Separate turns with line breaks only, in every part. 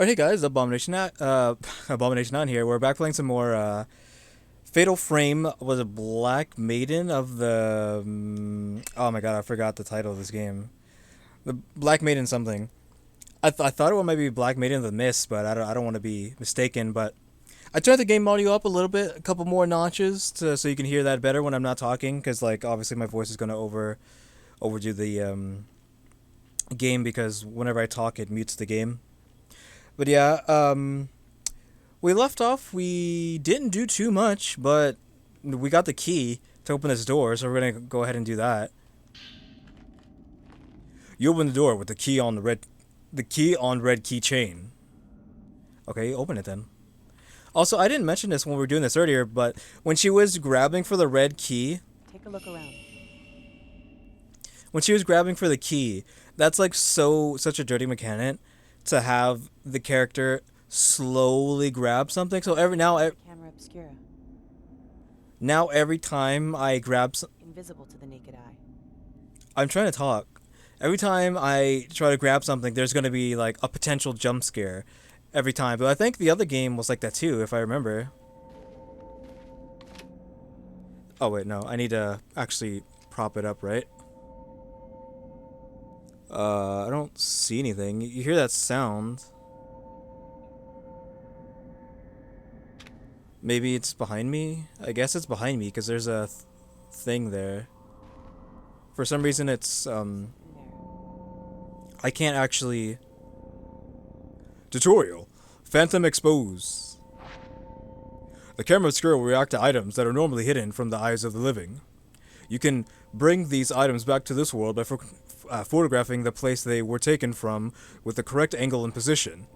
Alright, hey guys, Abomination on here. We're back playing some more Fatal Frame. Was it Black Maiden of the? Oh my god, I forgot the title of this game. The Black Maiden something. I thought it was maybe Black Maiden of the Mist, but I don't want to be mistaken. But I turned the game audio up a little bit, a couple more notches, so you can hear that better when I'm not talking, because like obviously my voice is gonna overdo the game because whenever I talk it mutes the game. But yeah, we left off. We didn't do too much, but we got the key to open this door, so we're gonna go ahead and do that. You open the door with the key on red keychain. Okay, open it then. Also, I didn't mention this when we were doing this earlier, but when she was grabbing for the red key,
Take a look around.
when she was grabbing for the key, that's like such a dirty mechanic to have the character slowly grab something. So
Camera obscura,
now every time I grab
invisible to the naked eye.
I'm trying to talk. Every time I try to grab something, there's going to be like a potential jump scare every time. But I think the other game was like that too, if I remember. Oh wait, no, I need to actually prop it up, right? I don't see anything. You hear that sound? Maybe it's behind me? I guess it's behind me because there's a thing there. For some reason it's
There.
I can't actually. Tutorial. Phantom Expose. The camera obscura will react to items that are normally hidden from the eyes of the living. You can bring these items back to this world by photographing the place they were taken from with the correct angle and position.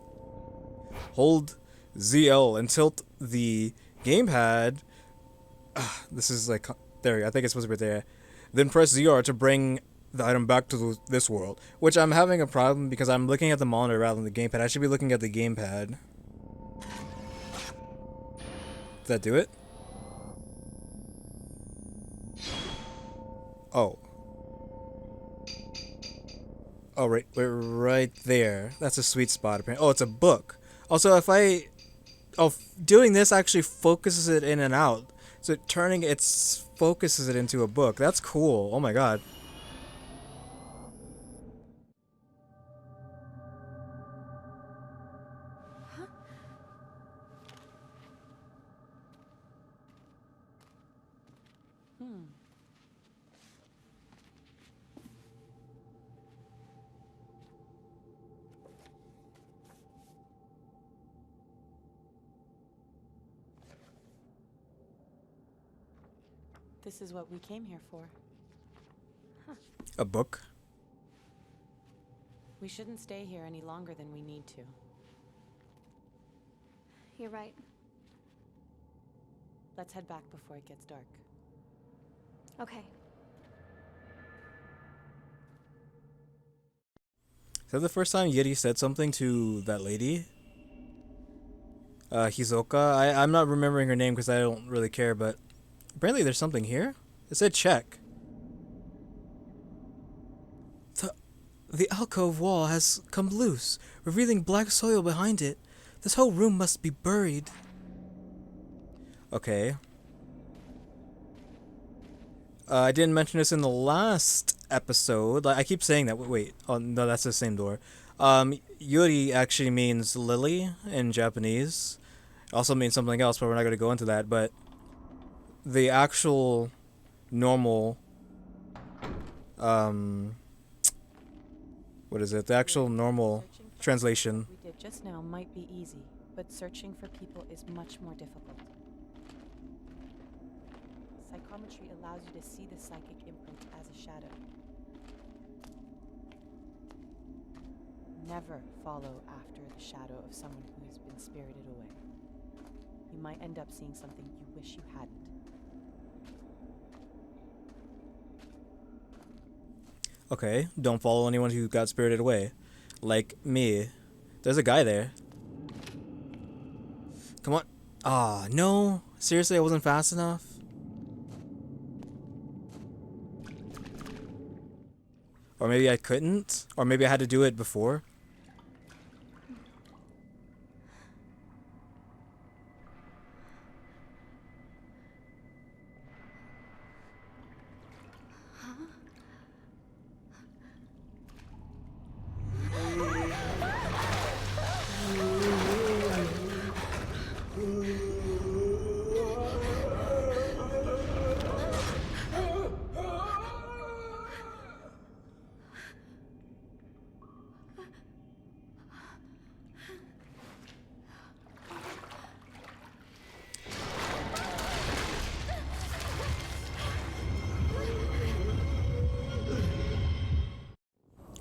Hold ZL and tilt the gamepad. This is like there. I think it's supposed to be there. Then press ZR to bring the item back to this world. Which I'm having a problem because I'm looking at the monitor rather than the gamepad. I should be looking at the gamepad. Did that do it? Oh. Oh, right, right there. That's a sweet spot, apparently. Oh, it's a book. Also, doing this actually focuses it in and out. So turning it focuses it into a book. That's cool. Oh my god.
Hmm. This is what we came here for.
A book?
We shouldn't stay here any longer than we need to.
You're right.
Let's head back before it gets dark.
Okay.
Is that the first time Yeti said something to that lady? Hizoka? I'm not remembering her name because I don't really care, but apparently there's something here. It said check. The alcove wall has come loose, revealing black soil behind it. This whole room must be buried. Okay. I didn't mention this in the last episode. Like, I keep saying that. Wait. Oh, no, that's the same door. Yuri actually means lily in Japanese. It also means something else, but we're not going to go into that. But the actual normal, what is it? The actual normal
Searching for
translation.
what we did just now might be easy, but searching for people is much more difficult. Psychometry allows you to see the psychic imprint as a shadow. Never follow after the shadow of someone who has been spirited away. You might end up seeing something you wish you hadn't.
Okay, don't follow anyone who got spirited away. Like me. There's a guy there. Come on. Ah, no. Seriously, I wasn't fast enough? Or maybe I couldn't? Or maybe I had to do it before?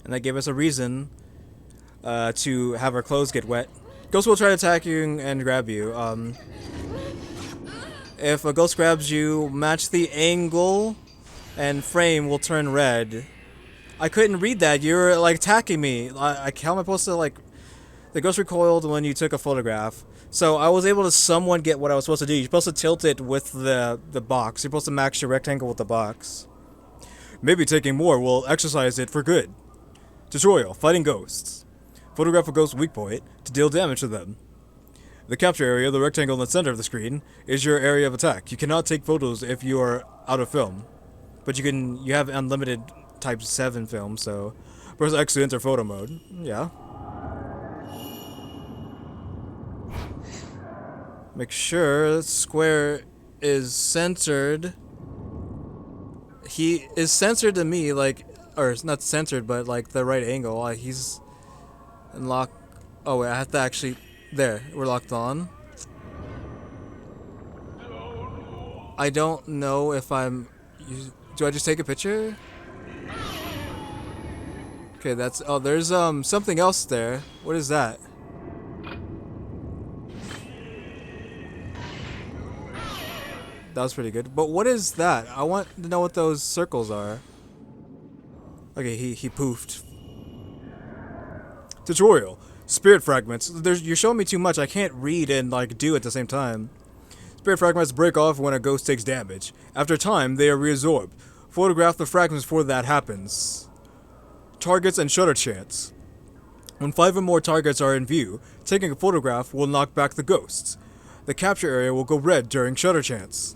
and that gave us a reason to have our clothes get wet. Ghost will try to attack you and grab you. If a ghost grabs you, match the angle, and frame will turn red. I couldn't read that. You're like attacking me. How am I supposed to like? The ghost recoiled when you took a photograph. So I was able to somewhat get what I was supposed to do. You're supposed to tilt it with the box. You're supposed to match your rectangle with the box. Maybe taking more will exercise it for good. Tutorial: Fighting Ghosts. Photograph a ghost's weak point to deal damage to them. The capture area, the rectangle in the center of the screen, is your area of attack. You cannot take photos if you are out of film. But you have unlimited Type 7 film, so press X to enter photo mode. Yeah. Make sure square is censored. He is censored to me, like, or it's not censored, but like the right angle. He's in lock. Oh wait, I have to actually. There, we're locked on. I don't know if I'm. Do I just take a picture? Okay, that's. Oh, there's something else there. What is that? That was pretty good. But what is that? I want to know what those circles are. Okay, he poofed. Tutorial. Spirit fragments. You're showing me too much. I can't read and like do at the same time. Spirit fragments break off when a ghost takes damage. After time, they are reabsorbed. Photograph the fragments before that happens. Targets and shutter chance. When 5 or more targets are in view, taking a photograph will knock back the ghosts. The capture area will go red during shutter chance.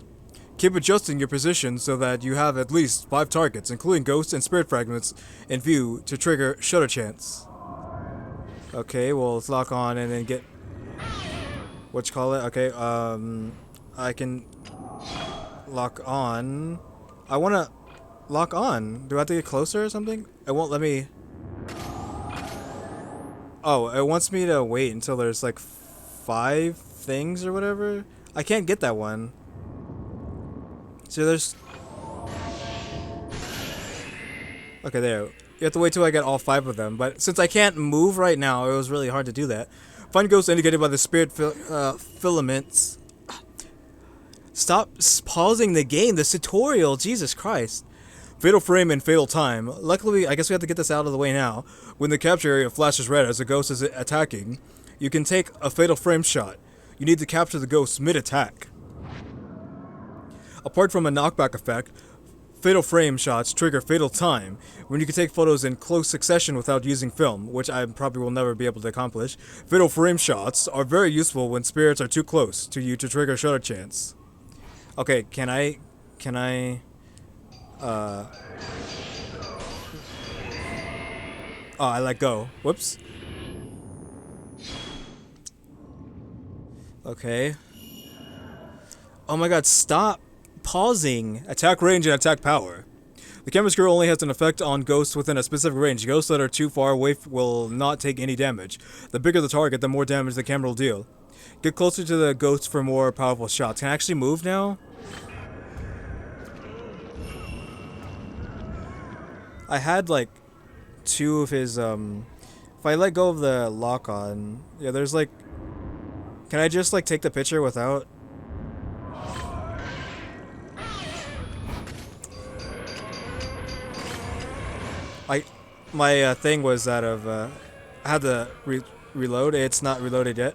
Keep adjusting your position so that you have at least 5 targets, including ghosts and spirit fragments, in view to trigger shutter chance. Okay, well, let's lock on and then get... Whatchamacallit? Okay, I can... Lock on... I wanna... Lock on. Do I have to get closer or something? It won't let me... Oh, it wants me to wait until there's like 5 things or whatever? I can't get that one. So there's... Okay, there. You have to wait till I get all 5 of them. But since I can't move right now, it was really hard to do that. Find ghosts indicated by the spirit filaments. Stop pausing the game. This tutorial. Jesus Christ. Fatal frame and fatal time. Luckily, I guess we have to get this out of the way now. When the capture area flashes red as the ghost is attacking, you can take a fatal frame shot. You need to capture the ghost mid-attack. Apart from a knockback effect, fatal frame shots trigger fatal time, when you can take photos in close succession without using film, which I probably will never be able to accomplish. Fatal frame shots are very useful when spirits are too close to you to trigger shutter chance. Okay, can I... Oh, I let go. Whoops. Okay. Oh my god, stop pausing. Attack range and attack power. The camera screw only has an effect on ghosts within a specific range. Ghosts that are too far away will not take any damage. The bigger the target, the more damage the camera will deal. Get closer to the ghost for more powerful shots. Can I actually move now? I had like 2 of his if I let go of the lock on, yeah, there's like, can I just like take the picture without? My thing was out of I had to reload. It's not reloaded yet.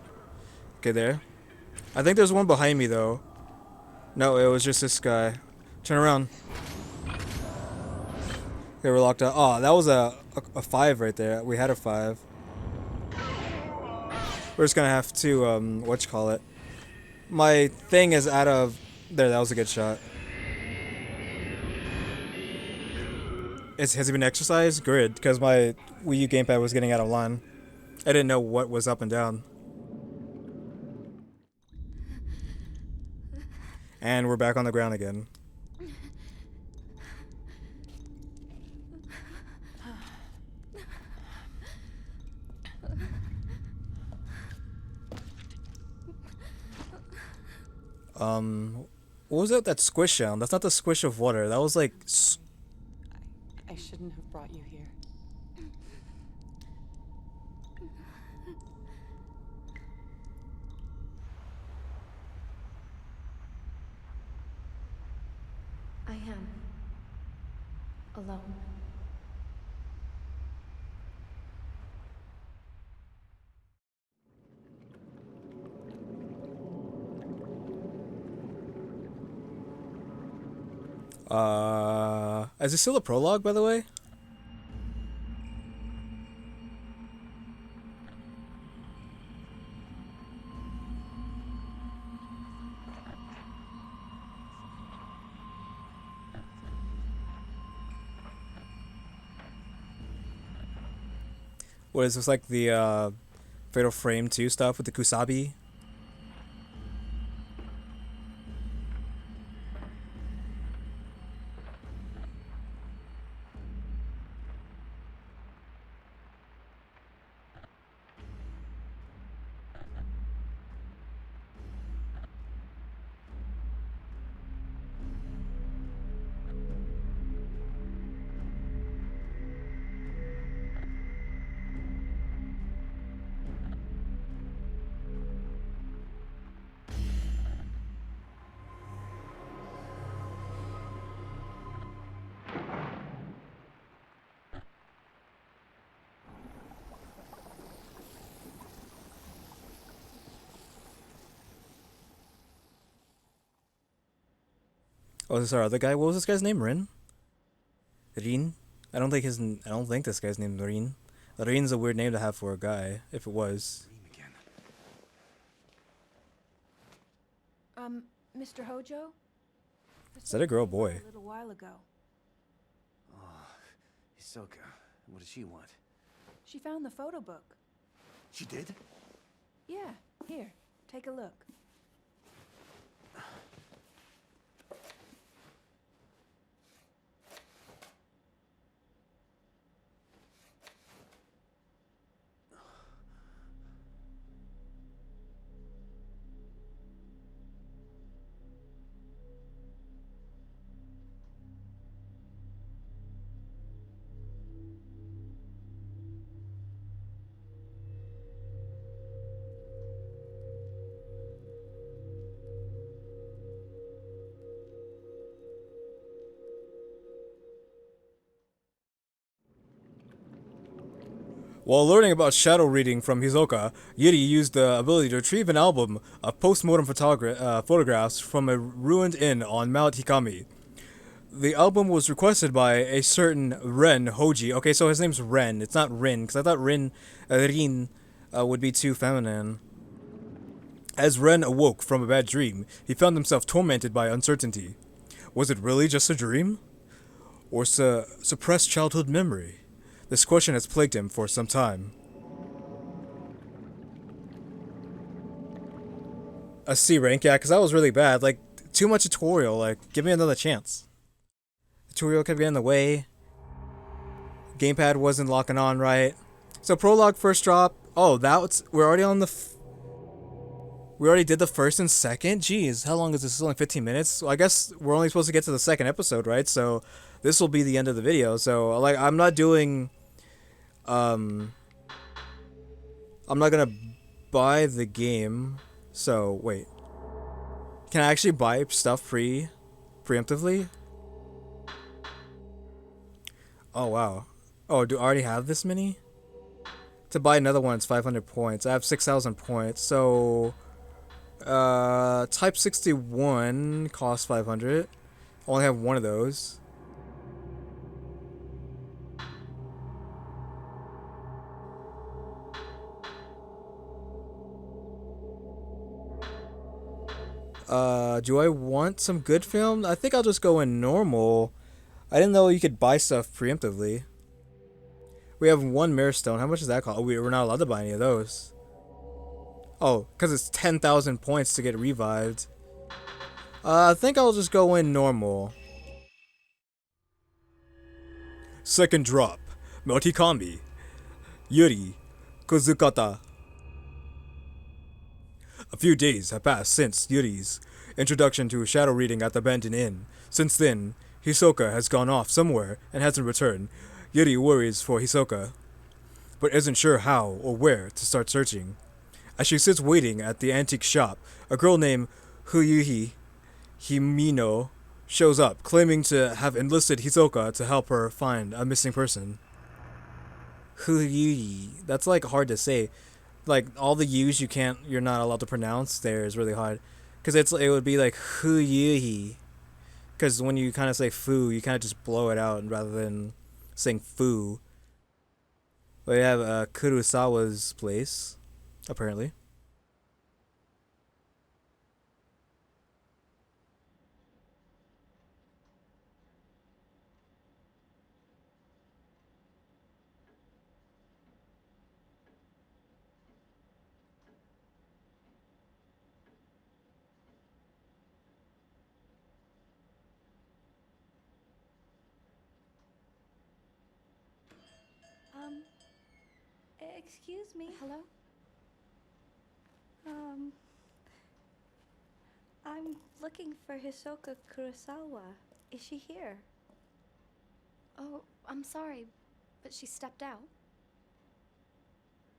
Okay, there. I think there's one behind me though. No, it was just this guy. Turn around. Okay, we're locked out. Oh, that was a 5 right there. We had a 5. We're just gonna have to whatchamacallit. My thing is out of there. That was a good shot. Has it been exercised? Good, because my Wii U gamepad was getting out of line. I didn't know what was up and down. And we're back on the ground again. What was that squish sound? That's not the squish of water. That was like...
I shouldn't have brought you here.
I am alone.
Is it still a prologue, by the way? What is this, like the Fatal Frame 2 stuff with the Kusabi? Oh, this is our other guy. What was this guy's name? Rin? Rin? I don't think this guy's named Rin. Rin's a weird name to have for a guy, if it was.
Mr. Hojo?
Is that a girl or boy?
A little while ago.
Oh, Hisoka. What does she want?
She found the photo book.
She did?
Yeah, here, take a look.
While learning about shadow reading from Hisoka, Yuri used the ability to retrieve an album of post-mortem photographs from a ruined inn on Mount Hikami. The album was requested by a certain Ren Hoji. Okay, so his name's Ren. It's not Rin, because I thought Rin would be too feminine. As Ren awoke from a bad dream, he found himself tormented by uncertainty. Was it really just a dream? Or suppressed childhood memory? This question has plagued him for some time. A C rank, yeah, because that was really bad. Like, too much tutorial. Like, give me another chance. Tutorial kept getting in the way. Gamepad wasn't locking on right. So prologue first drop. Oh, we're already on the. We already did the first and second. Jeez, how long is this? It's only 15 minutes. So I guess we're only supposed to get to the second episode, right? So this will be the end of the video. So like, I'm not doing. I'm not gonna buy the game. So wait, can I actually buy stuff preemptively? Oh wow. Oh, do I already have this many? To buy another one, it's 500 points. I have 6,000 points. So, Type 61 costs 500. I only have one of those. Do I want some good film? I think I'll just go in normal. I didn't know you could buy stuff preemptively. We have one Mirror Stone. How much does that cost? Oh, we're not allowed to buy any of those. Oh, because it's 10,000 points to get revived. I think I'll just go in normal. Second drop. Motikami. Yuri. Kozukata. A few days have passed since Yuri's introduction to shadow reading at the abandoned inn. Since then, Hisoka has gone off somewhere and hasn't returned. Yuri worries for Hisoka, but isn't sure how or where to start searching. As she sits waiting at the antique shop, a girl named Huyuhi Himino shows up, claiming to have enlisted Hisoka to help her find a missing person. Huyuhi, that's like hard to say. Like all the U's you're not allowed to pronounce there is really hard, because it would be like Huyuhi, because when you kind of say foo, you kind of just blow it out rather than saying foo. We have Kurosawa's place, apparently.
Um, excuse me.
Hello?
Um, I'm looking for Hisoka Kurosawa. Is she here?
Oh, I'm sorry, but she stepped out.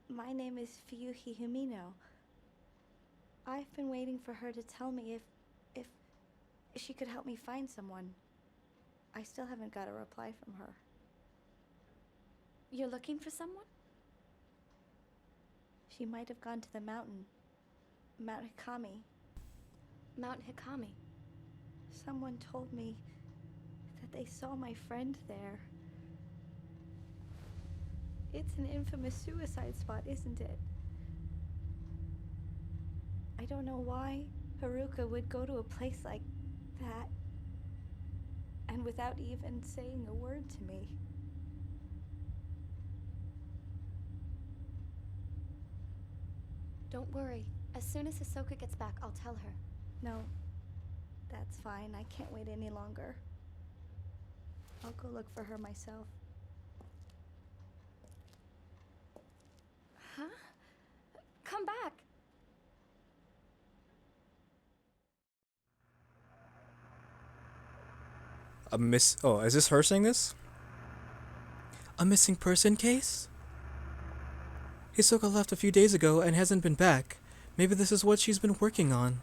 My name is Fuyuhi Humino. I've been waiting for her to tell me if she could help me find someone. I still haven't got a reply from her.
You're looking for someone?
She might have gone to the mountain. Mount Hikami.
Mount Hikami.
Someone told me that they saw my friend there. It's an infamous suicide spot, isn't it? I don't know why Haruka would go to a place like that and without even saying a word to me.
Don't worry. As soon as Hisoka gets back, I'll tell her.
No, that's fine. I can't wait any longer. I'll go look for her myself.
Huh? Come back!
Oh, is this her saying this? A missing person case? Hisoka left a few days ago and hasn't been back. Maybe this is what she's been working on.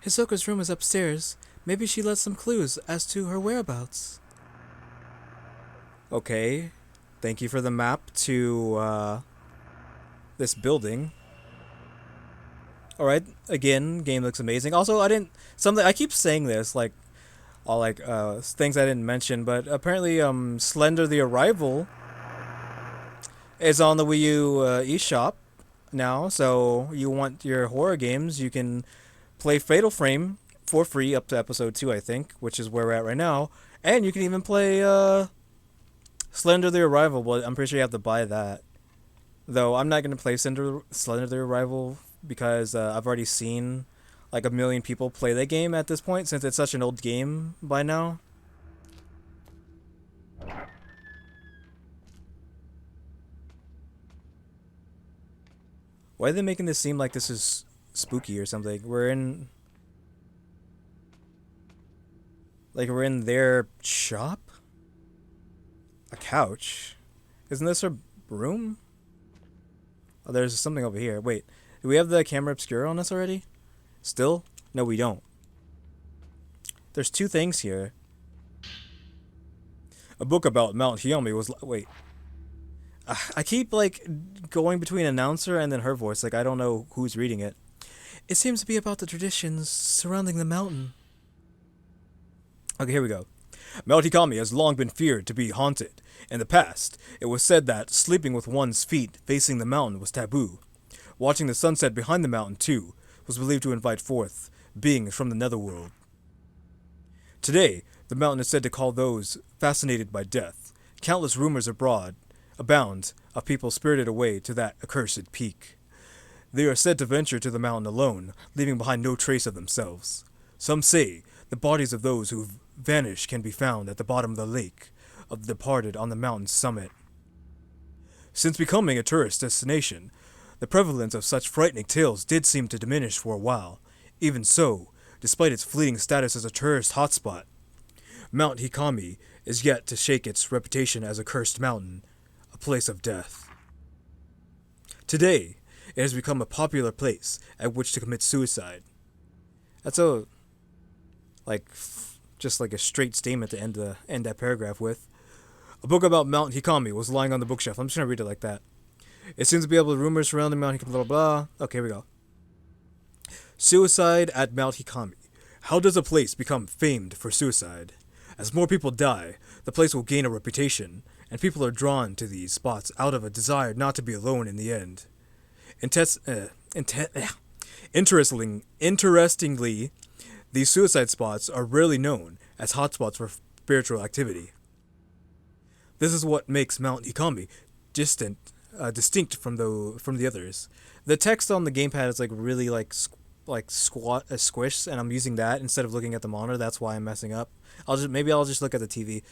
Hisoka's room is upstairs. Maybe she left some clues as to her whereabouts. Okay. Thank you for the map to this building. Alright, again, game looks amazing. Also, I keep saying this, like, all things I didn't mention, but apparently Slender the Arrival is on the Wii U eShop now, so you want your horror games, you can play Fatal Frame for free up to episode 2, I think, which is where we're at right now, and you can even play Slender the Arrival, but I'm pretty sure you have to buy that. Though I'm not going to play Slender the Arrival because I've already seen like a million people play that game at this point, since it's such an old game by now. Why are they making this seem like this is spooky or something? We're in their shop? A couch? Isn't this her room? Oh, there's something over here. Wait, do we have the camera obscura on us already? Still? No, we don't. There's two things here. A book about Mount Hiyami was... Wait. I keep, like, going between announcer and then her voice. Like, I don't know who's reading it. It seems to be about the traditions surrounding the mountain. Okay, here we go. Mount Hikami has long been feared to be haunted. In the past, it was said that sleeping with one's feet facing the mountain was taboo. Watching the sunset behind the mountain, too, was believed to invite forth beings from the netherworld. Today, the mountain is said to call those fascinated by death. Countless rumors abound of people spirited away to that accursed peak. They are said to venture to the mountain alone, leaving behind no trace of themselves. Some say the bodies of those who've vanished can be found at the bottom of the lake of the departed on the mountain's summit. Since becoming a tourist destination, the prevalence of such frightening tales did seem to diminish for a while. Even so, despite its fleeting status as a tourist hotspot, Mount Hikami is yet to shake its reputation as a cursed mountain, a place of death. Today, it has become a popular place at which to commit suicide. That's just like a straight statement to end that paragraph with. A book about Mount Hikami was lying on the bookshelf. I'm just gonna read it like that. It seems to be able to rumors surrounding Mount Hikami, blah blah blah. Okay, here we go. Suicide at Mount Hikami. How does a place become famed for suicide? As more people die, the place will gain a reputation, and people are drawn to these spots out of a desire not to be alone in the end. Interestingly, these suicide spots are rarely known as hotspots for spiritual activity. This is what makes Mount Hikami distinct from the others. The text on the gamepad is like really squish, and I'm using that instead of looking at the monitor. That's why I'm messing up. I'll just look at the TV.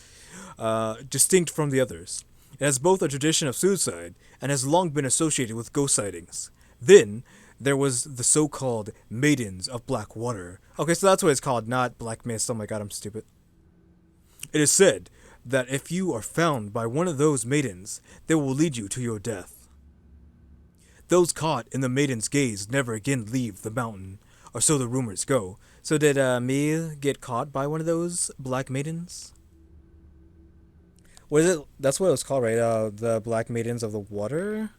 Distinct from the others. It has both a tradition of suicide and has long been associated with ghost sightings. Then there was the so-called Maidens of Blackwater. Okay, so that's what it's called, not Black Mist. Oh my god, I'm stupid. It is said that if you are found by one of those maidens, they will lead you to your death. Those caught in the maiden's gaze never again leave the mountain, or so the rumors go. So did me get caught by one of those black maidens? What is it? That's what it was called, right? The Black Maidens of the Water?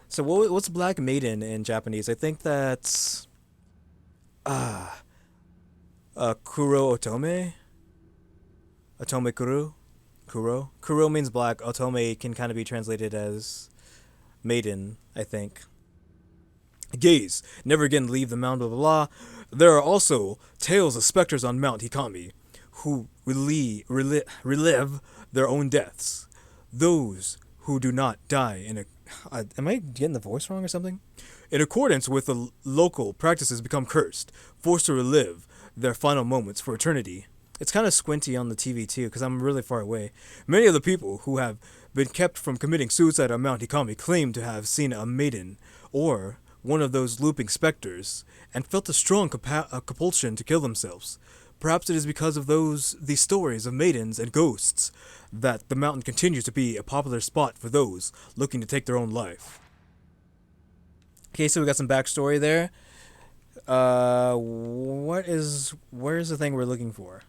So what's Black Maiden in Japanese? I think that's... Kuro Otome? Otome Kuro? Kuro? Kuro means black. Otome can kind of be translated as maiden, I think. Gaze, never again leave the mountain, blah blah blah. There are also tales of specters on Mount Hikami who relive their own deaths. Those who do not die in a... am I getting the voice wrong or something? In accordance with the local practices, become cursed, forced to relive their final moments for eternity. It's kind of squinty on the TV too, because I'm really far away. Many of the people who have been kept from committing suicide on Mount Hikami claim to have seen a maiden, or one of those looping specters, and felt a strong compulsion to kill themselves. Perhaps it is because of these stories of maidens and ghosts that the mountain continues to be a popular spot for those looking to take their own life. Okay, so we got some backstory there. Where's the thing we're looking for?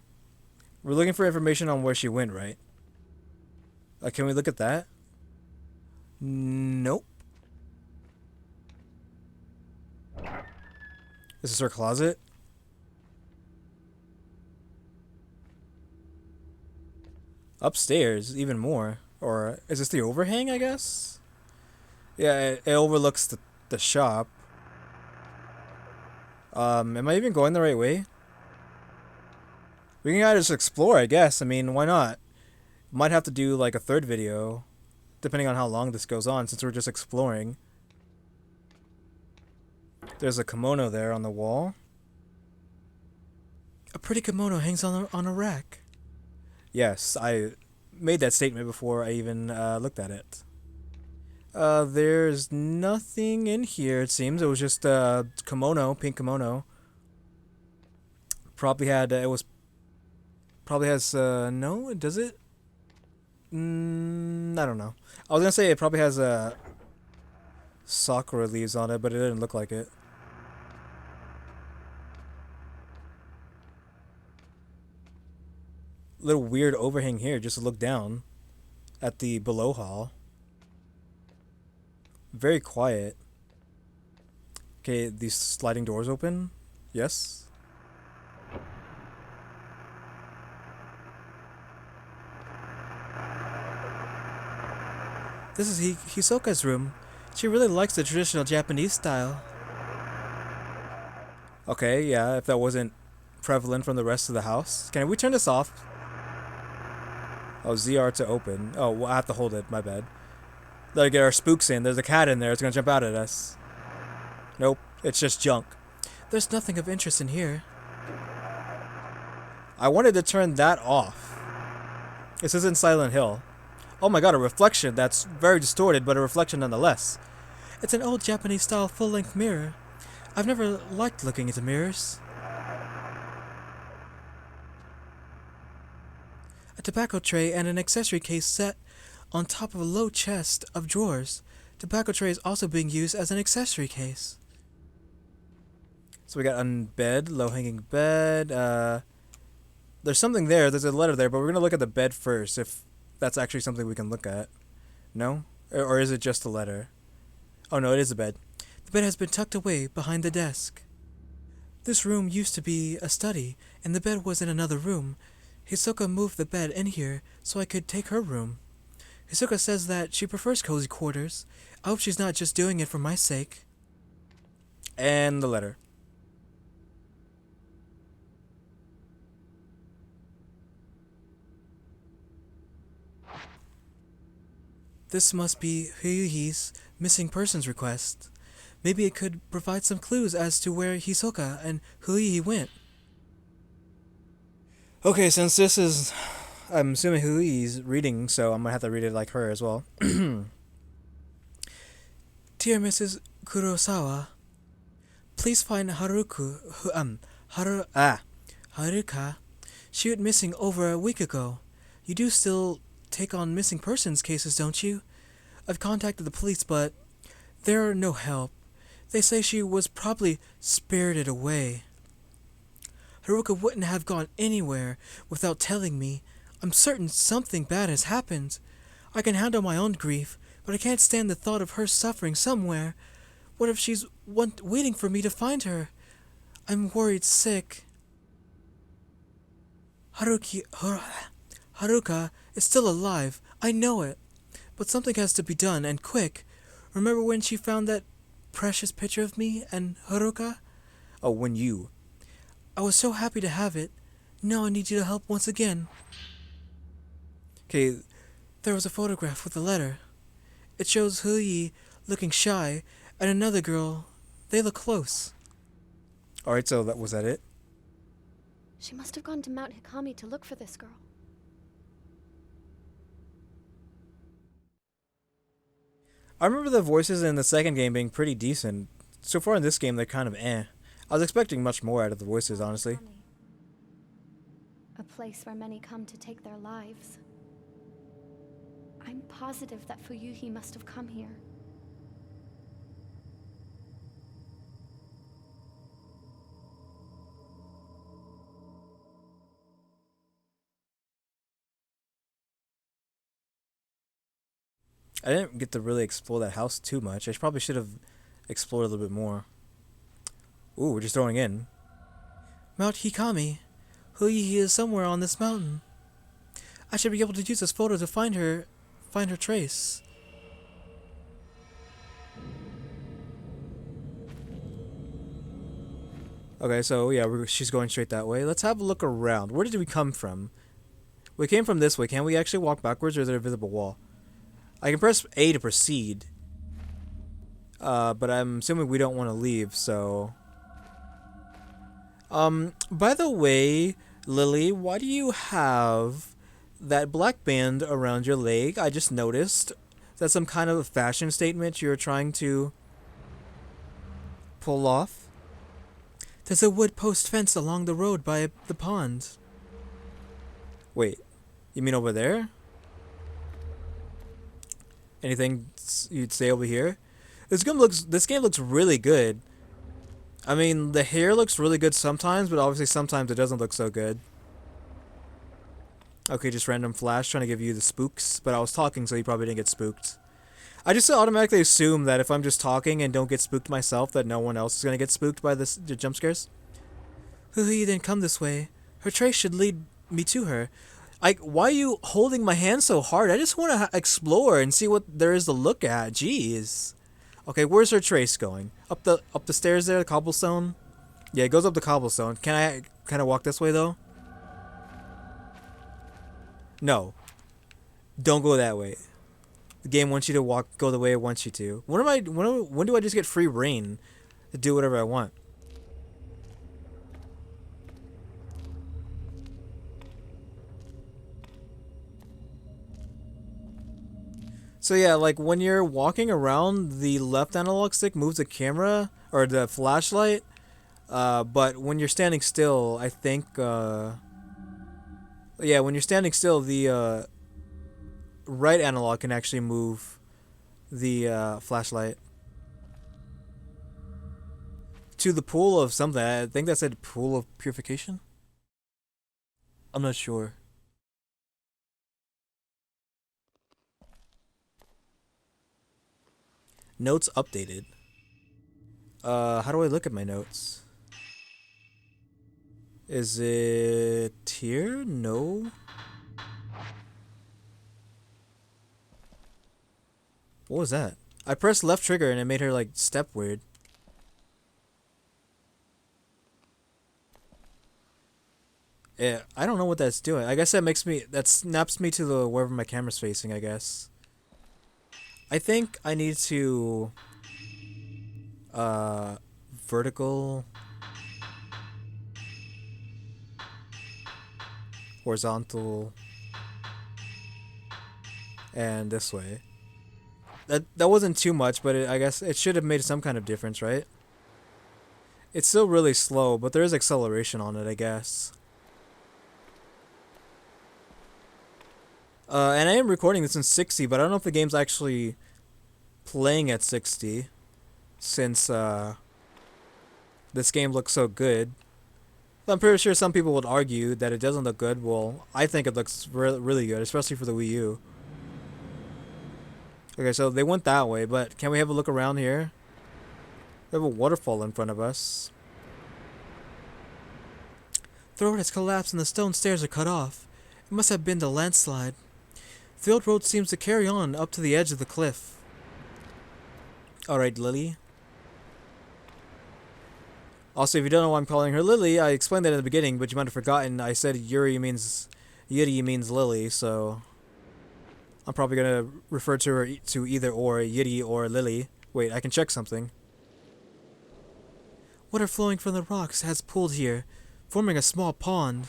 We're looking for information on where she went, right? Can we look at that? Nope. Is this her closet? Upstairs, even more. Or is this the overhang, I guess? Yeah, it overlooks the shop. Am I even going the right way? We can gotta just explore, I guess. I mean, why not? Might have to do like a third video, depending on how long this goes on, since we're just exploring. There's a kimono there on the wall. A pretty kimono hangs on a rack. Yes, I made that statement before I even looked at it. There's nothing in here, it seems. It was just a kimono, pink kimono. Probably had, probably has, no, does it? I don't know. I was gonna say it probably has, sakura leaves on it, but it didn't look like it. Little weird overhang here just to look down at the below hall. Very quiet. Okay, these sliding doors open. Yes. This is Hisoka's room. She really likes the traditional Japanese style. Okay, yeah, if that wasn't prevalent from the rest of the house. Can we turn this off? Oh, ZR to open. Oh, well, I have to hold it. My bad. Gotta get our spooks in. There's a cat in there. It's gonna jump out at us. Nope. It's just junk. There's nothing of interest in here. I wanted to turn that off. This isn't Silent Hill. Oh my god, a reflection that's very distorted, but a reflection nonetheless. It's an old Japanese-style full-length mirror. I've never liked looking into mirrors. tobacco tray, and an accessory case set on top of a low chest of drawers. Tobacco tray is also being used as an accessory case. So we got a bed, low-hanging bed. There's something there. There's a letter there, but we're gonna look at the bed first, if that's actually something we can look at. No? Or is it just a letter? Oh no, it is a bed. The bed has been tucked away behind the desk. This room used to be a study, and the bed was in another room. Hisoka moved the bed in here so I could take her room. Hisoka says that she prefers cozy quarters. I hope she's not just doing it for my sake. And the letter. This must be Hyuhi's missing persons request. Maybe it could provide some clues as to where Hisoka and Hyuhi went. Okay, since this is... I'm assuming Hyuhi's reading, so I'm gonna have to read it like her as well. Dear Mrs. Kurosawa, please find Haruka. She went missing over a week ago. You do still take on missing persons cases, don't you? I've contacted the police, but they're no help. They say she was probably spirited away. Haruka wouldn't have gone anywhere without telling me. I'm certain something bad has happened. I can handle my own grief, but I can't stand the thought of her suffering somewhere. What if she's waiting for me to find her? I'm worried sick. Haruka is still alive. I know it. But something has to be done, and quick. Remember when she found that precious picture of me and Haruka? Oh, when you. I was so happy to have it. Now I need you to help once again. Okay, there was a photograph with a letter. It shows Hyuhi looking shy, and another girl. They look close. Alright, so was that it?
She must have gone to Mount Hikami to look for this girl.
I remember the voices in the second game being pretty decent. So far in this game, they're kind of eh. I was expecting much more out of the voices, honestly.
A place where many come to take their lives. I'm positive that Fuyuhi must have come here.
I didn't get to really explore that house too much. I probably should have explored a little bit more. Ooh, we're just throwing in. Mount Hikami. Hyuhi is somewhere on this mountain. I should be able to use this photo to find her trace. Okay, so yeah, she's going straight that way. Let's have a look around. Where did we come from? We came from this way. Can we actually walk backwards, or is there a visible wall? I can press A to proceed. But I'm assuming we don't want to leave, so... by the way, Lily, why do you have that black band around your leg? I just noticed. Is that some kind of fashion statement you're trying to pull off? There's a wood post fence along the road by the pond. Wait, you mean over there? Anything you'd say over here? This game looks really good. I mean, the hair looks really good sometimes, but obviously sometimes it doesn't look so good. Okay, just random flash trying to give you the spooks, but I was talking so you probably didn't get spooked. I just automatically assume that if I'm just talking and don't get spooked myself, that no one else is gonna get spooked by the jump scares. Hyuhi didn't come this way. Her trace should lead me to her. Why are you holding my hand so hard? I just want to explore and see what there is to look at. Jeez. Okay, where's her trace going? Up the stairs there, the cobblestone? Yeah, it goes up the cobblestone. Can I kind of walk this way though? No. Don't go that way. The game wants you to go the way it wants you to. When do I just get free reign to do whatever I want? So yeah, like when you're walking around, the left analog stick moves the camera or the flashlight, but when you're standing still, I think Yeah, when you're standing still, the right analog can actually move the flashlight to the pool of something. I think that said pool of purification. I'm not sure. Notes updated. How do I look at my notes? Is it here? No. What was that? I pressed left trigger and it made her like step weird. Yeah, I don't know what that's doing. I guess that snaps me to the wherever my camera's facing, I guess. I think I need to uh vertical, horizontal, and this way. That wasn't too much, but I guess it should have made some kind of difference, right? It's still really slow, but there is acceleration on it, I guess. And I am recording this in 60, but I don't know if the game's actually playing at 60, since this game looks so good. I'm pretty sure some people would argue that it doesn't look good. Well, I think it looks really good, especially for the Wii U. Okay, so they went that way, but can we have a look around here? We have a waterfall in front of us. The road has collapsed and the stone stairs are cut off. It must have been the landslide. The old road seems to carry on up to the edge of the cliff. Alright, Lily. Also, if you don't know why I'm calling her Lily, I explained that in the beginning, but you might have forgotten. I said Yuri means Lily, so I'm probably gonna refer to her to either or Yuri or Lily. Wait, I can check something. Water flowing from the rocks has pooled here, forming a small pond.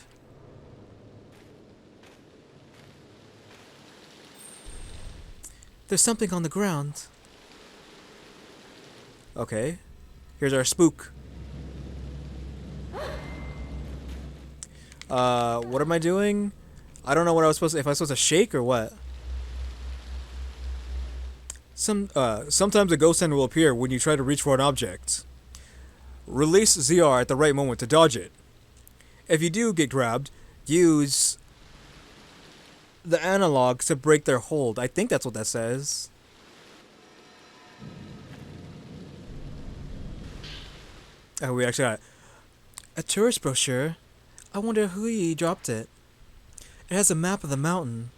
There's something on the ground. Okay. Here's our spook. What am I doing? I don't know what I was supposed to, if I was supposed to shake or what. Sometimes a ghost hand will appear when you try to reach for an object. Release ZR at the right moment to dodge it. If you do get grabbed, use the analog to break their hold. I think that's what that says. Oh, we actually got a tourist brochure. I wonder who he dropped it. It has a map of the mountain.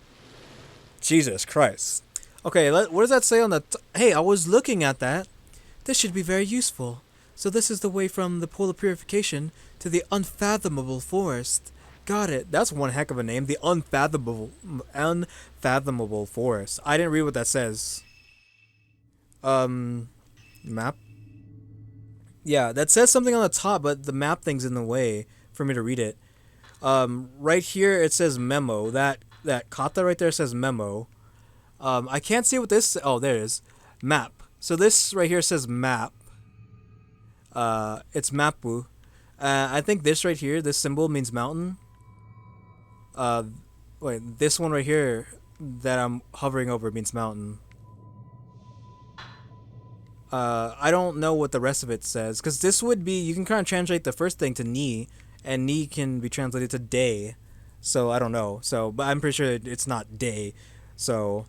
Jesus Christ. Okay, what does that say on the... Hey, I was looking at that. This should be very useful. So this is the way from the pool of purification to the unfathomable forest. Got it. That's one heck of a name. The unfathomable forest. I didn't read what that says. Map? Yeah, that says something on the top, but the map thing's in the way for me to read it. Right here it says memo. That kata right there says memo. I can't see what this... Oh, there it is. Map. So this right here says map. It's mapu. I think this right here, this symbol means mountain. Wait, this one right here that I'm hovering over means mountain. I don't know what the rest of it says, because this would be, you can kind of translate the first thing to ni, and ni can be translated to day. So I don't know. So, but I'm pretty sure it's not day. So,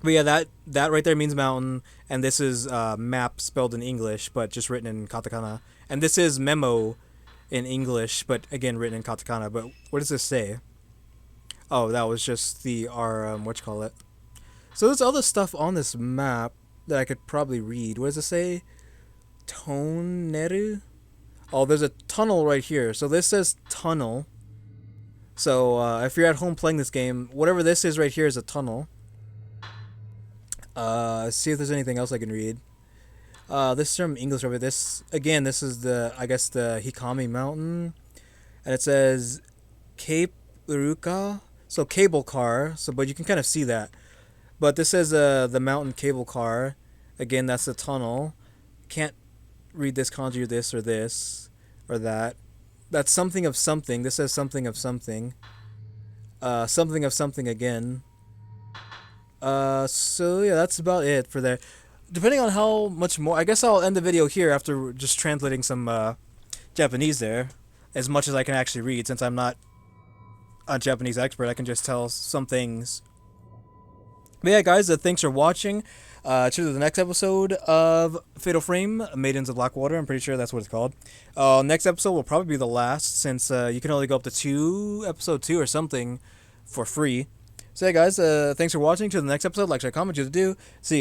but yeah, that right there means mountain, and this is map spelled in English, but just written in katakana. And this is memo in English, but again written in katakana. But what does this say? Oh, that was just the whatchamacallit. So there's other stuff on this map that I could probably read. What does it say? Toneru? Oh, there's a tunnel right here. So this says tunnel. So if you're at home playing this game, whatever this is right here is a tunnel. See if there's anything else I can read. This is from English over this. Again, this is I guess the Hikami Mountain. And it says Cape Uruka. So cable car. So, but you can kind of see that. But this says the mountain cable car. Again, that's the tunnel. Can't read this kanji or this or this or that. That's something of something. This says something of something. something of something again. So yeah, that's about it for there. Depending on how much more, I guess I'll end the video here after just translating some Japanese there, as much as I can actually read. Since I'm not a Japanese expert, I can just tell some things. But yeah, guys, thanks for watching. To the next episode of Fatal Frame, Maidens of Blackwater. I'm pretty sure that's what it's called. Next episode will probably be the last, since you can only go up to episode 2 or something, for free. So yeah, guys, thanks for watching. To the next episode, like, share, comment, do the do. See ya.